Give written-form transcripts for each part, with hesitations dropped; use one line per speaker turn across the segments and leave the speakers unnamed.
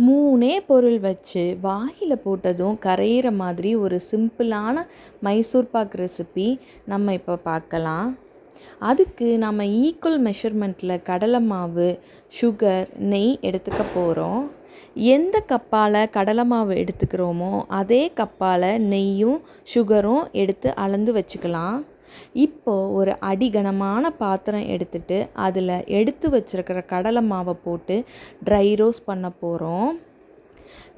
மூணே பொருள் வச்சு வாயில் போட்டதும் கரையிற மாதிரி ஒரு சிம்பிளான மைசூர் பாக் ரெசிபி நம்ம இப்போ பார்க்கலாம். அதுக்கு நம்ம ஈக்குவல் மெஷர்மெண்ட்டில் கடலை மாவு, சுகர், நெய் எடுத்துக்க போகிறோம். எந்த கப்பால் கடலை மாவு எடுத்துக்கிறோமோ அதே கப்பால் நெய்யும் சுகரும் எடுத்து அளந்து வச்சுக்கலாம். இப்போது ஒரு அடிகனமான பாத்திரம் எடுத்துட்டு அதில் எடுத்து வச்சுருக்கிற கடலை மாவை போட்டு ட்ரை ரோஸ்ட் பண்ண போகிறோம்.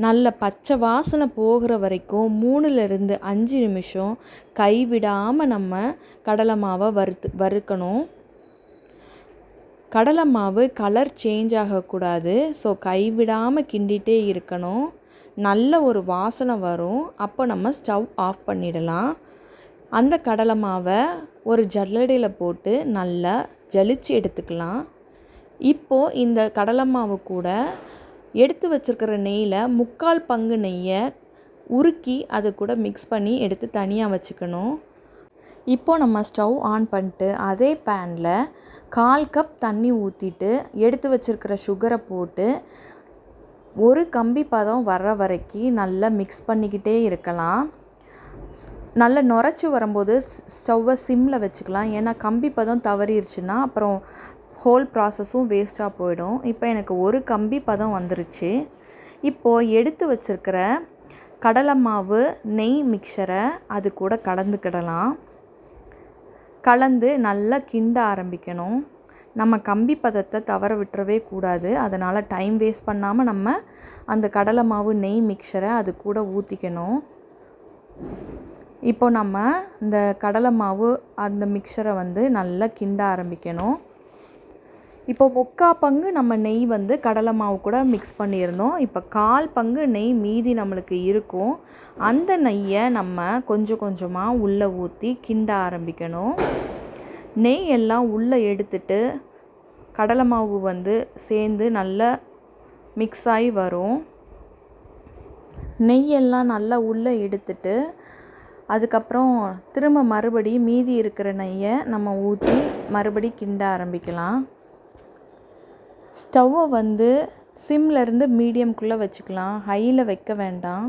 நல்ல பச்சை வாசனை போகிற வரைக்கும் 3லிருந்து 5 நிமிஷம் கைவிடாமல் நம்ம கடலை மாவை வறுக்கணும். கடலை மாவு கலர் சேஞ்ச் ஆகக்கூடாது. ஸோ கைவிடாமல் கிண்டிகிட்டே இருக்கணும். நல்ல ஒரு வாசனை வரும். அப்போ நம்ம ஸ்டவ் ஆஃப் பண்ணிடலாம். அந்த கடலை மாவை ஒரு ஜல்லடையில் போட்டு நல்லா ஜலிச்சு எடுத்துக்கலாம். இப்போது இந்த கடலை மாவு கூட எடுத்து வச்சுருக்கிற நெய்யில் 3/4 பங்கு நெய்யை உருக்கி அது கூட மிக்ஸ் பண்ணி எடுத்து தனியாக வச்சுக்கணும். இப்போது நம்ம ஸ்டவ் ஆன் பண்ணிட்டு அதே பேனில் 1/4 கப் தண்ணி ஊற்றிட்டு எடுத்து வச்சுருக்கிற சுகரை போட்டு ஒரு கம்பி பதம் வர்ற வரைக்கும் நல்லா மிக்ஸ் பண்ணிக்கிட்டே இருக்கலாம். நல்லா நுரைச்சி வரும்போது ஸ்டவ்வை சிம்மில் வச்சுக்கலாம். ஏன்னா கம்பி பதம் தவறிடுச்சுன்னா அப்புறம் ஹோல் ப்ராசஸும் வேஸ்ட்டாக போயிடும். இப்போ எனக்கு ஒரு கம்பி பதம் வந்துருச்சு. இப்போது எடுத்து வச்சுருக்கிற கடலை மாவு நெய் மிக்சரை அது கூட கலந்துக்கிடலாம். கலந்து நல்லா கிண்ட ஆரம்பிக்கணும். நம்ம கம்பி பதத்தை தவற விட்டுறவே கூடாது. அதனால் டைம் வேஸ்ட் பண்ணாமல் நம்ம அந்த கடலை மாவு நெய் மிக்சரை அது கூட ஊற்றிக்கணும். இப்போ நம்ம இந்த கடலை மாவு அந்த மிக்சரை நல்லா கிண்ட ஆரம்பிக்கணும். இப்போ 3/4 பங்கு நம்ம நெய் கடலை மாவு கூட மிக்ஸ் பண்ணியிருந்தோம். இப்போ 1/4 பங்கு நெய் மீதி நம்மளுக்கு இருக்கும். அந்த நெய்யை நம்ம கொஞ்சம் கொஞ்சமாக உள்ளே ஊற்றி கிண்ட ஆரம்பிக்கணும். நெய் எல்லாம் உள்ளே எடுத்துட்டு கடலை மாவு சேர்ந்து நல்லா மிக்ஸ் ஆகி வரும். நெய்யெல்லாம் நல்லா உள்ளே எடுத்துட்டு அதுக்கப்புறம் திரும்ப மறுபடியும் மீதி இருக்கிற நெய்யை நம்ம ஊற்றி மறுபடி கிண்ட ஆரம்பிக்கலாம். ஸ்டவ்வை சிம்லேருந்து மீடியம்குள்ளே வச்சுக்கலாம். ஹையில் வைக்க வேண்டாம்.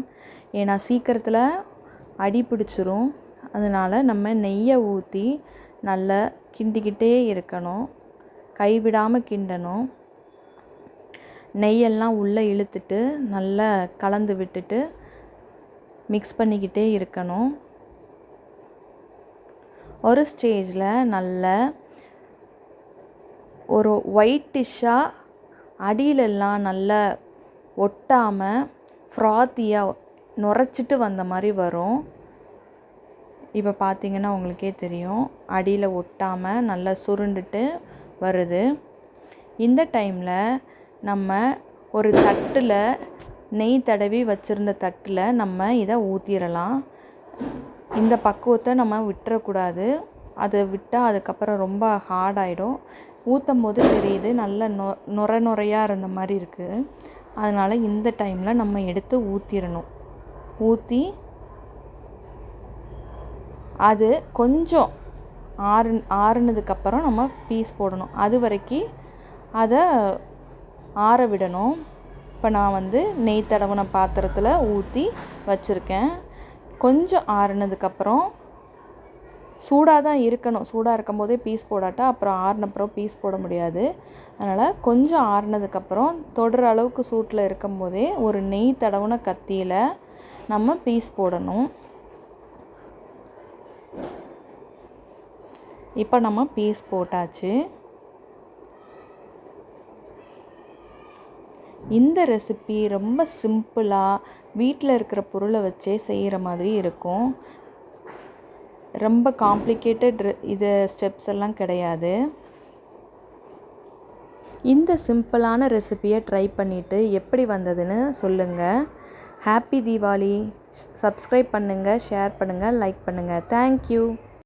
ஏன்னா சீக்கிரத்தில் அடி பிடிச்சிரும். அதனால் நம்ம நெய்யை ஊற்றி நல்லா கிண்டிக்கிட்டே இருக்கணும். கைவிடாமல் கிண்டணும். நெய்யெல்லாம் உள்ளே இழுத்துட்டு நல்லா கலந்து விட்டுட்டு மிக்ஸ் பண்ணிக்கிட்டே இருக்கணும். ஒரு ஸ்டேஜில் நல்ல ஒரு ஒயிட்டிஷ்ஷாக அடியிலெல்லாம் நல்லா ஒட்டாமல் ஃப்ராத்தியாக நுரைச்சிட்டு வந்த மாதிரி வரும். இப்போ பார்த்திங்கன்னா உங்களுக்கே தெரியும். அடியில் ஒட்டாமல் நல்லா சுருண்டுட்டு வருது. இந்த டைமில் நம்ம ஒரு தட்டில் நெய் தடவி வச்சுருந்த தட்டில் நம்ம இதை ஊற்றிடலாம். இந்த பக்குவத்தை நம்ம விட்டுறக்கூடாது. அதை விட்டால் அதுக்கப்புறம் ரொம்ப ஹார்டாகிடும். ஊற்றும் போது தெரியுது நல்ல நுரையாக இருந்த மாதிரி இருக்குது. அதனால் இந்த டைமில் நம்ம எடுத்து ஊற்றிடணும். ஊற்றி அது கொஞ்சம் ஆறுனதுக்கப்புறம் நம்ம பீஸ் போடணும். அது வரைக்கும் அதை ஆற விடணும். இப்போ நான் நெய் தடவின பாத்திரத்தில் ஊற்றி வச்சுருக்கேன். கொஞ்சம் ஆறுனதுக்கப்புறம் சூடாக தான் இருக்கணும். சூடாக இருக்கும் போதே பீஸ் போடாட்டா அப்புறம் ஆறுனப்புறம் பீஸ் போட முடியாது. அதனால் கொஞ்சம் ஆறுனதுக்கப்புறம் தொடுற அளவுக்கு சூட்டில் இருக்கும் போதே ஒரு நெய் தடவின கத்தியில் நம்ம பீஸ் போடணும். இப்போ நம்ம பீஸ் போட்டாச்சு. இந்த ரெசிபி ரொம்ப சிம்பிளாக வீட்டில் இருக்கிற பொருளை வச்சே செய்கிற மாதிரி இருக்கும். ரொம்ப காம்ப்ளிகேட்டட் இது ஸ்டெப்ஸ் எல்லாம் கிடையாது. இந்த சிம்பிளான ரெசிபியை ட்ரை பண்ணிவிட்டு எப்படி வந்ததுன்னு சொல்லுங்கள். ஹாப்பி தீபாவளி. சப்ஸ்கிரைப் பண்ணுங்கள், ஷேர் பண்ணுங்கள், லைக் பண்ணுங்கள். தேங்க்யூ.